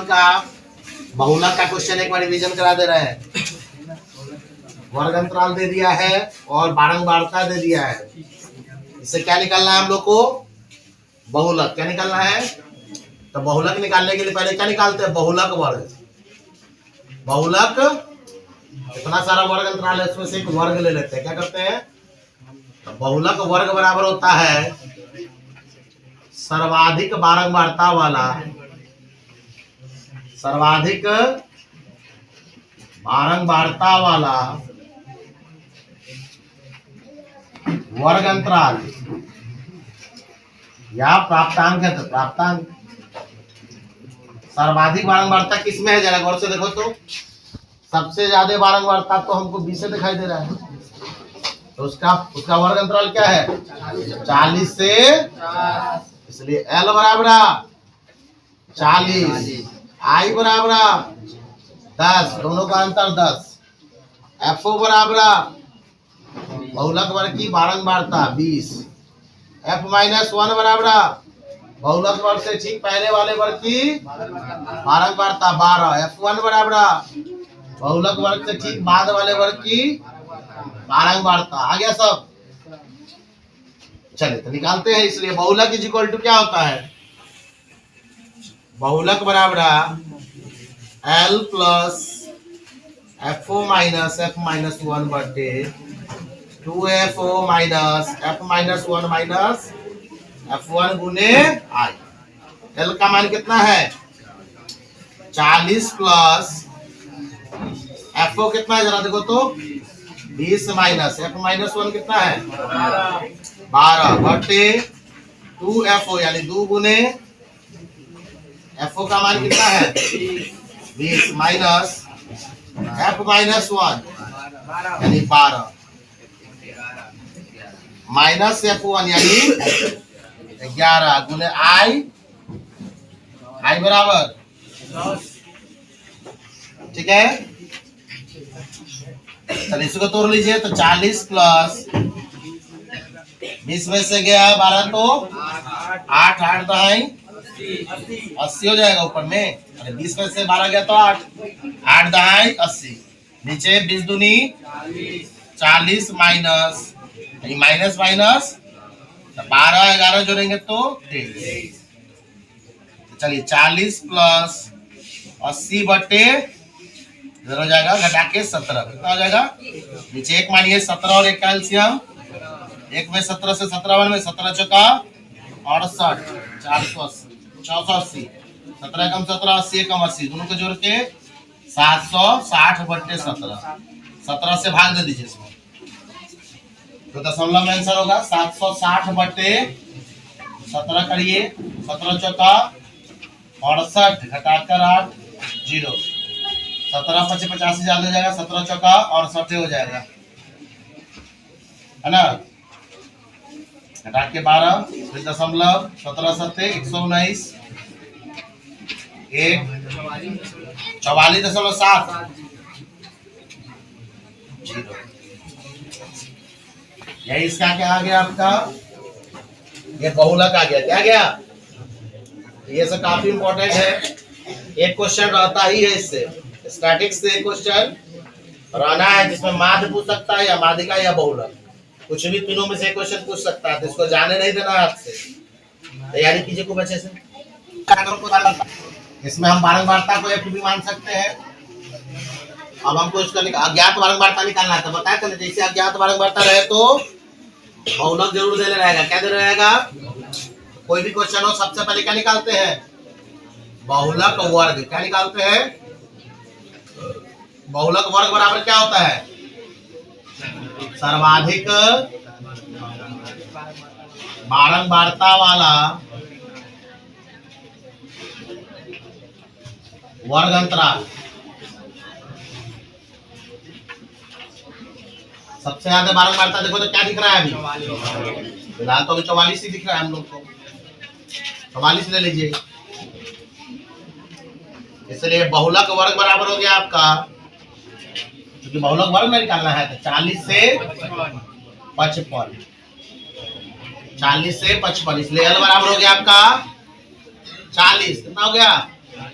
का बहुलक का क्वेश्चन एक बार रिवीजन करा दे रहे हैं। वर्ग अंतराल दे दिया है और बारंबारता दे दिया है। इससे क्या निकालना है हम लोग को? बहुलक। क्या निकालना है? तो बहुलक निकालने के लिए पहले क्या निकालते हैं? बहुलक वर्ग। बहुलक इतना सारा वर्ग अंतराल है, इसमें से एक वर्ग ले लेते हैं। क्या करते हैं? तो बहुलक वर्ग बराबर होता है सर्वाधिक बारंबारता वाला, सर्वाधिक बारंबारता वाला वर्ग अंतराल या प्राप्तांक है। तो प्राप्तांक सर्वाधिक बारंबारता किसमें है? जरा गौर से देखो तो सबसे ज्यादा बारंबारता तो हमको 20 से दिखाई दे रहा है। तो उसका वर्ग अंतराल क्या है? 40 से। इसलिए L बराबर 40, I बराबर 10, दोनों का अंतर 10, FO बराबर बहुलक वर्ग की बारंबारता 20, F-1 बराबर बहुलक वर्ग से ठीक पहले वाले वर्ग की बारंबारता 12, F1 बराबर बहुलक वर्ग से ठीक बाद वाले वर्ग की बारंबारता। आ गया सब? चलिए तो निकालते हैं। इसलिए बहुलक इज इक्वल टू क्या होता है? बहुलक बराबर L plus FO minus F-1 बटे 2FO minus F-1 minus F1 गुने I। L का मान कितना है? 40 प्लस FO कितना है? जरा देखो तो 20 माइनस F-1 कितना है? 12 बटे 2FO यानी 2 गुने FO का मान कितना है? 20 माइनस F-1 यानी 12 माइनस F1 यानी 11 गुने I बराबर 10। ठीक है, चलिए इसको तोड़ लीजिए। तो 40 प्लस 20 में से गया 12 तो 8, 8 दहाई 80 हो जाएगा ऊपर में। 20 में से 12 गया तो 8, 8 दहाई 80, नीचे 20 दूनी 40 माइनस माइनस माइनस 12 11 जोड़ेंगे तो 23। चलिए 40 प्लस 80 बटे इधर हो जाएगा घटा के 17, कितना हो जाएगा? नीचे एक मानिए 17 और एक कैल्शियम, एक में 17 से 17 में 17 चौका 68, 480, 480, 17 कम 17, 80 कम 80, दोनों को जोड़ के 760 बटे 17, 17 से भाग दे दीजिए इसमें तो दशमलव में आंसर होगा 760 बटे 17 करिए, 17 चौका 68 घटाकर 8 0, 17 25 85 ज्यादा हो जाएगा, 17 चौका 68 हो जाएगा, है ना? घटा के 12 फिर दशमलव 17 सत्ते 119 1 44.7 0। यही इसका क्या आ गया आपका? ये बहुलक आ गया। क्या गया? ये सब काफी इंपॉर्टेंट है। एक क्वेश्चन रहता ही है इससे, स्टैटिक्स से क्वेश्चन रहना है जिसमें माध्य पूछ सकता है या माध्यिका या बहुलक, कुछ भी तीनों में से क्वेश्चन पूछ सकता है। तो इसको जाने नहीं देना आपसे, तैयारी कीजिए खूब अच्छे से। इसमें हम बारंबारता को F भी मान सकते हैं। अब हमको इसका अज्ञात बारंबारता निकालना है। तो बताया था जैसे अज्ञात बारंबारता रहे तो बहुलक जरूर देने रहेगा। क्या देने रहेगा? कोई भी क्वेश्चन हो सबसे पहले क्या निकालते हैं? बहुलक वर्ग। क्या निकालते हैं? बहुलक वर्ग बराबर क्या होता है? सर्वाधिक बारंबारता वाला वर्ग अंतराल। सबसे ज्यादा बारंबारता देखो तो क्या दिख रहा है अभी? फिलहाल तो अभी 44 ही दिख रहा है हम लोग को। 44 ले लीजिए। इसलिए बहुलक वर्ग बराबर हो गया आपका, क्योंकि बहुलक वर्ग में निकालना है तो 40 से 55, 40 से 55, इसलिए L बराबर हो गया आपका 40। कितना हो गया?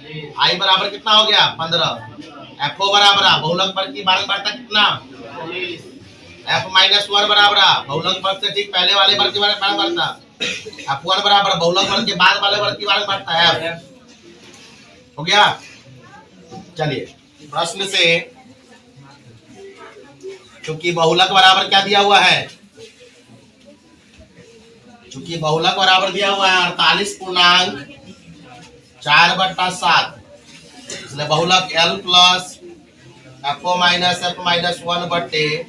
आई बराबर कितना हो गया 15, एफओ बराबर बहुलक वर्ग की बारंग बढ़ता कितना एफ माइनस वन बराबर बहुलक वर्ग से ठीक पहले वाले वर्ग की बारंग बढ़ता एफ वन बराबर बहुलक वर्ग के बाद वाले वर्ग की बारंग बढ़ता है एफ। हो गया। चलिए प्रश्न से चूंकि बहुलक बराबर क्या दिया हुआ है, चूंकि बहुलक बराबर दिया हुआ है 48.4/7, इसलिए बहुलक L plus FO minus one बटे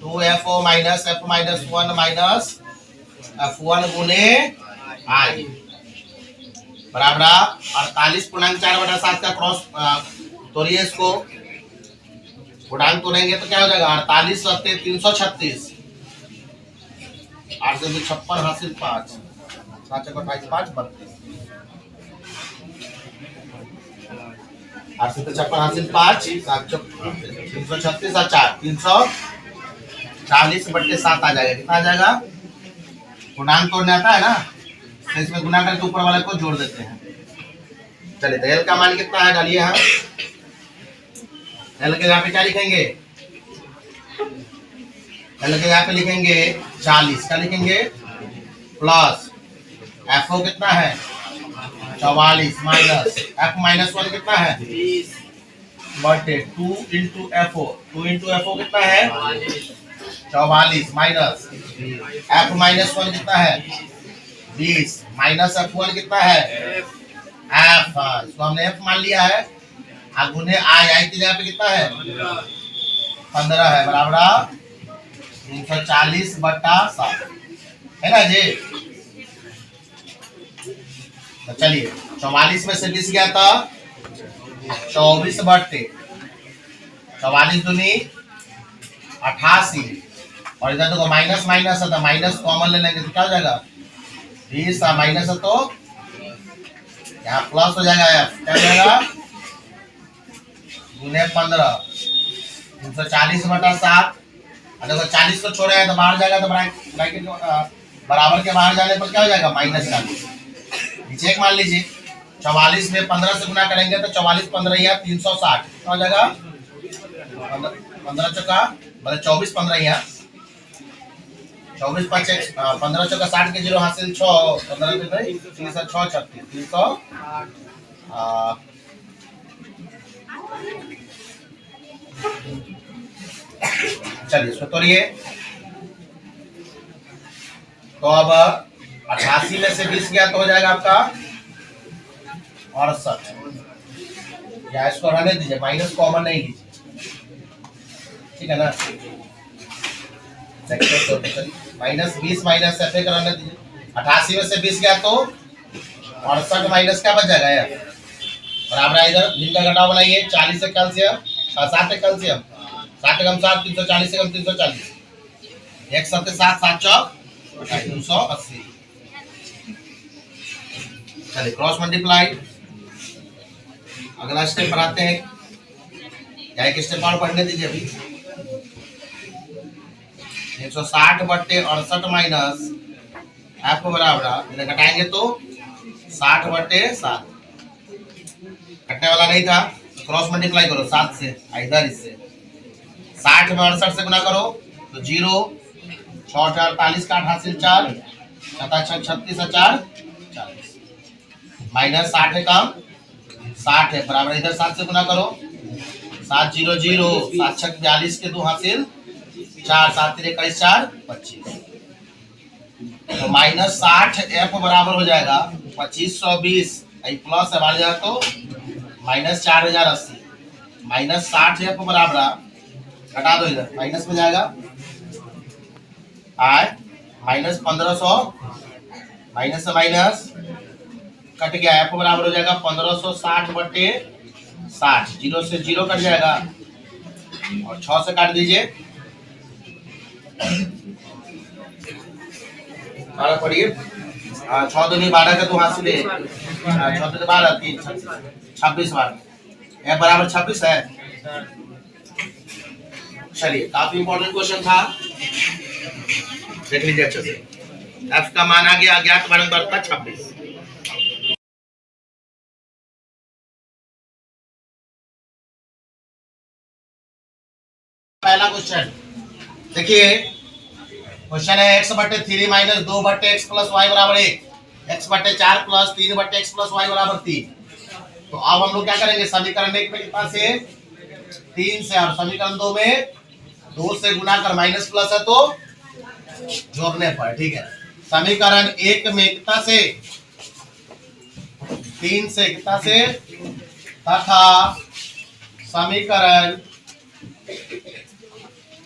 2FO minus F minus one minus F1 गुने आई बराबर 48.4/7 का क्रॉस तोड़िए इसको, गुणांक तोड़ेंगे तो क्या हो जाएगा 48 सत्ते 336, 8 से 56 हासिल 5, 7 चौका 28 5 32, 8 से 56 हासिल 5, 7 चौका 336 और 4 340/7 आ जाएगा। कितना आ जाएगा, गुणांक तोड़ने आता है ना, तो इसमें गुना करके ऊपर वाले को जोड़ देते हैं। चलिए तो एल का मान कितना है डालिए हम, एल के यहाँ पे क्या लिखेंगे, एल के यहाँ पे लिखेंगे 40, क्या लिखेंगे प्लस एफओ कितना है 44 माइनस एफ माइनस वन कितना है 20 बटे 2 इंटू एफओ, 2 इंटू एफओ कितना है 44 माइनस एफ माइनस वन कितना है 20 माइनस एफ वन कितना है एफ, इसको हमने एफ मान लिया है, गुने आई की जगह पे कितना है 15 है बराबर 340/7 है ना जी। तो चलिए 44 में से 20 गया था 24 बटे 44 दूनी 88, और इधर देखो माइनस माइनस है तो माइनस कॉमन ले लेंगे तो क्या हो जाएगा 20 माइनस है तो यहाँ प्लस हो जाएगा, क्या हो जाएगा गुने 15 340/7, देखो 40 को छोड़े हैं तो बाहर जाएगा तो ब्रैकेट बराबर के बाहर जाने पर क्या हो जाएगा -40, नीचे एक मान लीजिए 44 में 15 से गुना करेंगे तो 44 15 या 360 हो जाएगा 15 चौका मतलब 24 15 या 24 5 15 चौका 60 के 0 हासिल 6 15 3 6 36 300 चलिए इसको तोड़िए। तो अब 88 में से 20 गया तो हो जाएगा आपका 68, या इसको रहने दीजिए माइनस कॉमन नहीं लीजिए, ठीक है ना, -20 माइनस एफ का रहने दीजिए, 88 में से 20 गया तो 68 माइनस क्या बच जाएगा यार बराबर है, इधर जिनका घटाव बनाइए 40 से कैल्शियम 7 कैल्शियम 7 कम 7 340 से कम 340, 1 7 7 7 चौक 280। चलिए क्रॉस मल्टीप्लाई, अगला स्टेप बनाते हैं, क्या एक स्टेप और पढ़ने दीजिए अभी। 160 बटे 68 माइनस एफ बराबर इधर घटाएंगे तो 60 बटे 7, कटने वाला नहीं था तो क्रॉस मल्टीप्लाई करो 7 से, इधर इससे 60 में 68 से गुना करो तो 0 6 48 का 8 हासिल 4 7 36 4 40 माइनस 60 है कम 60 है बराबर इधर 7 से गुना करो 7 0 0 7 6 42 के 2 हासिल 4 7 3 21 4 25, तो -60 एफ बराबर हो जाएगा 2520 प्लस है जाएगा तो -4080 -60 एफ बराबर घटा दो इधर माइनस में जाएगा -1500 माइनस से माइनस कट गया, एफ बराबर हो जाएगा 1560 बटे 60, 0 से 0 कट जाएगा और 6 से काट दीजिए, पढ़िए 6 दूनी 12 का 2 हासिल 6 दूनी 12 3 26 बार एफ बराबर 26 है। चलिए काफी इंपॉर्टेंट क्वेश्चन था, देख लीजिए अच्छे से। एफ का मान आ गया अज्ञात बारंबारता 26। पहला क्वेश्चन देखिए, क्वेश्चन है x बटे 3 माइनस 2 बटे x प्लस वाई बराबर 1, x बटे 4 प्लस 3 बटे x प्लस वाई बराबर 3। तो अब हम लोग क्या करेंगे, समीकरण 1 में कितना से 3 से, और समीकरण 2 में 2 से गुना कर, माइनस प्लस है तो जोड़ने पर, ठीक है। समीकरण 1 में कितना से 3 से, कितना से, तथा समीकरण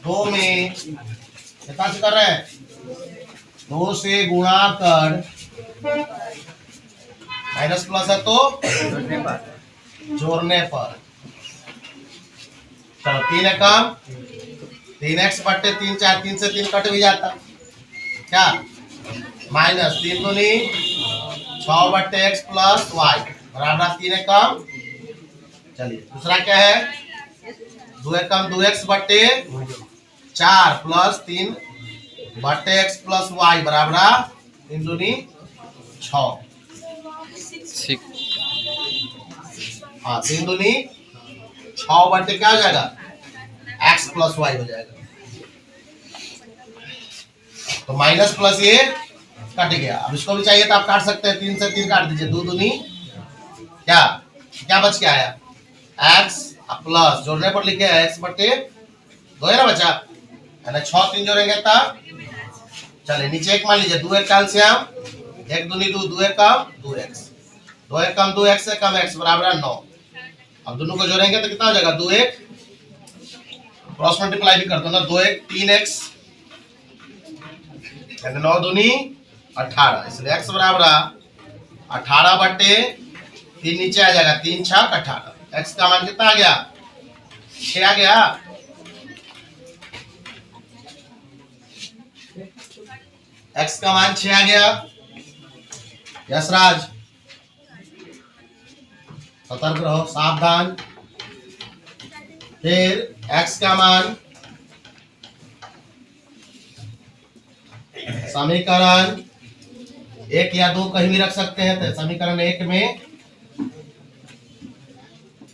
2 में कितना से कर रहे हैं, 2 से गुणा कर, माइनस प्लस है तो जोड़ने पर। चलो 3 एकम 3x बटे 3 4, 3 से 3 कट भी जाता, क्या, माइनस 3 दूनी 6 बटे x प्लस वाई बराबर 3 एकम। चलिए दूसरा क्या है, 2 एकम 2x बटे 4 प्लस 3 बटे x प्लस वाई बराबर 3 दूनी 6। हाँ 3 दूनी 6 बटे क्या हो जाएगा, x प्लस वाई हो जाएगा। तो माइनस प्लस ये कट गया, अब इसको भी चाहिए तो आप काट सकते हैं, 3 से 3 काट दीजिए, 2 दूनी क्या क्या बच के आया, x प्लस, जोड़ने पर लिखे x बटे 2 है ना बचा, है ना, 6 3 जोड़ेंगे तब, चले नीचे एक मान लीजिए, 2 एक कैल्शियम, 1 दूनी 2, 2 एकम 2x, 2 एकम 2x एकम x बराबर 9। अब दोनों को जोड़ेंगे तो कितना हो जाएगा, 2 1, क्रॉस मल्टीप्लाई भी कर दो ना, 2 1 3x, 9 दूनी 18, इसलिए x बराबर 18 बटे 3, नीचे आ जाएगा 3 6 18, x का मान कितना आ गया, 6 आ गया। x का मान 6 आ गया, यशराज सतर्क रहो, सावधान। फिर x का मान, समीकरण 1 या 2 कहीं भी रख सकते हैं, तो समीकरण 1 में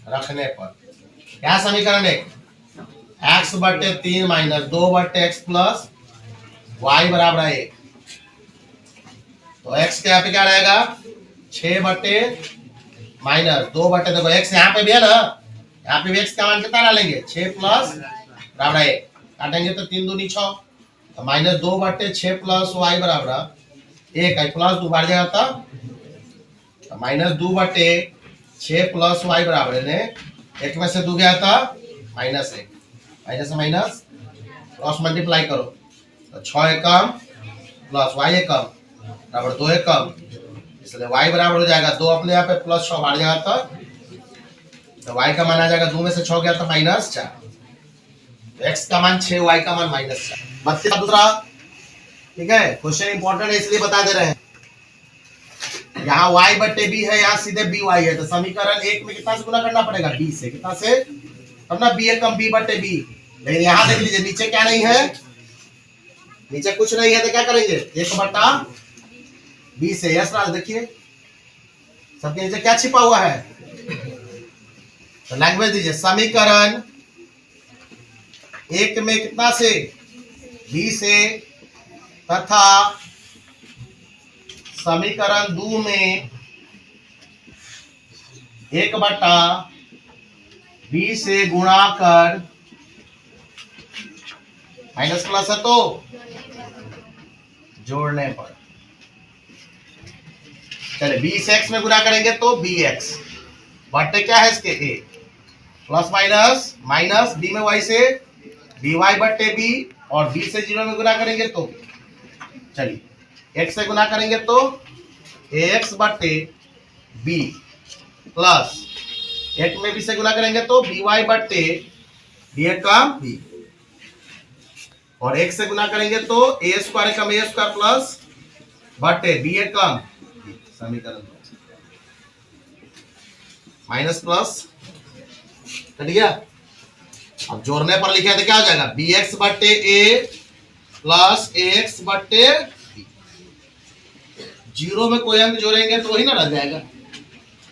रखने पर क्या, समीकरण 1 x बटे 3 माइनस 2 बटे x प्लस वाई बराबर 1, तो x के यहाँ पे क्या रहेगा, 6 बटे माइनस 2 बटे, देखो x यहाँ पे भी है ना, यहाँ पे भी x का मान कितना डालेंगे, 6 प्लस बराबर 1, काटेंगे तो 3 दूनी 6, तो माइनस 2 बटे 6 प्लस वाई बराबर 1 है, प्लस 2 बाढ़ जाएगा तो माइनस 2 बटे 6 प्लस वाई बराबर है, 1 में से 2 गया था माइनस 1, माइनस से माइनस क्रॉस मल्टीप्लाई करो, तो 6 एकम प्लस वाई एकम बराबर 2 एकम, इसलिए y बराबर हो जाएगा 2, अपने यहाँ पे प्लस 6 बाढ़ जाएगा तो y का मान आ जाएगा 2 में से 6 गया था माइनस 4, तो x का मान 6, y का मान माइनस 4। 32 दूसरा, ठीक है, क्वेश्चन इंपॉर्टेंट है इसलिए बता दे रहे हैं, यहाँ y बटे b है, यहाँ सीधे by है, तो समीकरण 1 में कितना से गुना करना पड़ेगा, b से, कितना से, तब ना b एकम b बटे b, लेकिन यहाँ देख लीजिए नीचे क्या नहीं है, नीचे कुछ नहीं है, तो क्या करेंगे, 1 बटा b से, यस राज देखिए सबके नीचे क्या छिपा हुआ है, तो लैंग्वेज दीजिए, समीकरण 1 में कितना से, b से, तथा समीकरण 2 में 1 बटा b से गुणा कर, माइनस प्लस है तो जोड़ने पर, चले b से x में गुणा करेंगे तो bx बटे क्या है इसके a, plus minus minus b में y से by बटे b, और b से 0 में गुणा करेंगे तो चलिए x से गुणा करेंगे तो ax बटे b, प्लस 1 में b से गुणा करेंगे तो by बटे b एकम b, और x से गुणा करेंगे तो a square Ekam a square plus बटे b एकम b, समीकरण माइनस प्लस कट गया। अब जोड़ने पर लिखे तो क्या हो जाएगा, bx बटे a प्लस ax बटे b, 0 में कोई अंक जोड़ेंगे तो वही ना रह जाएगा,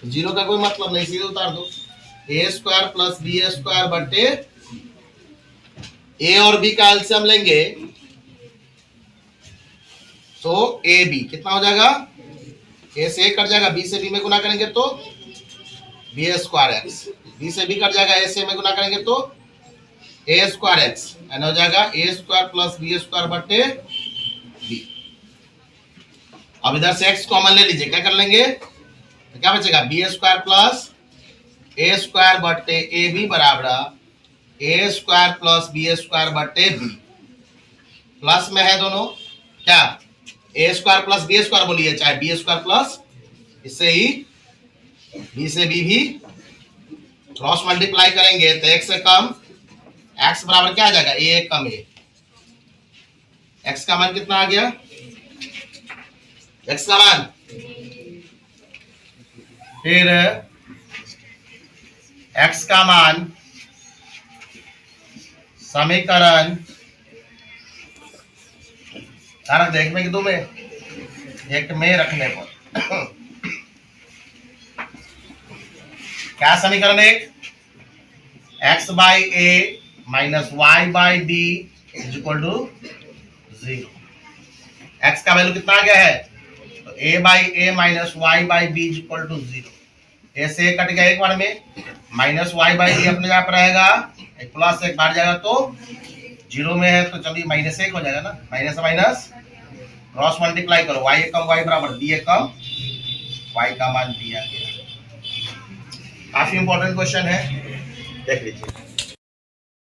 0 का कोई मतलब नहीं, सीधे उतार दो, a square plus b square बटे, ए और बी का एलसीएम लेंगे तो ए बी कितना हो जाएगा, ए से ए कट जाएगा, बी से बी में गुना करेंगे तो बी स्क्वायर एक्स, बी से बी कट जाएगा, ए से में गुना करेंगे तो ए स्क्वायर एक्स, एन हो जाएगा ए स्क्वायर प्लस बी स्क्वायर बटे बी। अब इधर से एक्स कॉमन ले लीजिए, क्या कर लेंगे तो क्या बचेगा, बी स्क्वायर प्लस ए स्क्वायर बटे ए बी बराबर ए स्क्वायर प्लस बी स्क्वायर बटे बी। प्लस में है दोनों, क्या ए स्क्वायर प्लस बी स्क्वायर बोलिए, चाहे बी स्क्वायर प्लस, इससे ही बी से बी भी क्रॉस मल्टीप्लाई करेंगे तो एक्स से कम एक्स बराबर क्या आ जाएगा, ए कम ए। एक्स का मान कितना आ गया, एक्स का मान, फिर एक्स का मान समीकरण रख दे, एक में कि दो में, एक में रखने पर क्या समीकरण, एक x by a minus y by d is equal to 0। X का वैल्यू कितना आ गया है, तो a by a minus y by b is equal to 0। A से कट गया एक बार में, माइनस वाई बाई डी अपने जगह पर रहेगा, एक प्लस एक बाहर जाएगा तो 0 में है तो चलिए माइनस 1 हो जाएगा ना, माइनस माइनस क्रॉस मल्टीप्लाई करो, वाई कम वाई बराबर डी कम वाई का मान दिया गया। काफी इंपॉर्टेंट क्वेश्चन है, देख लीजिए।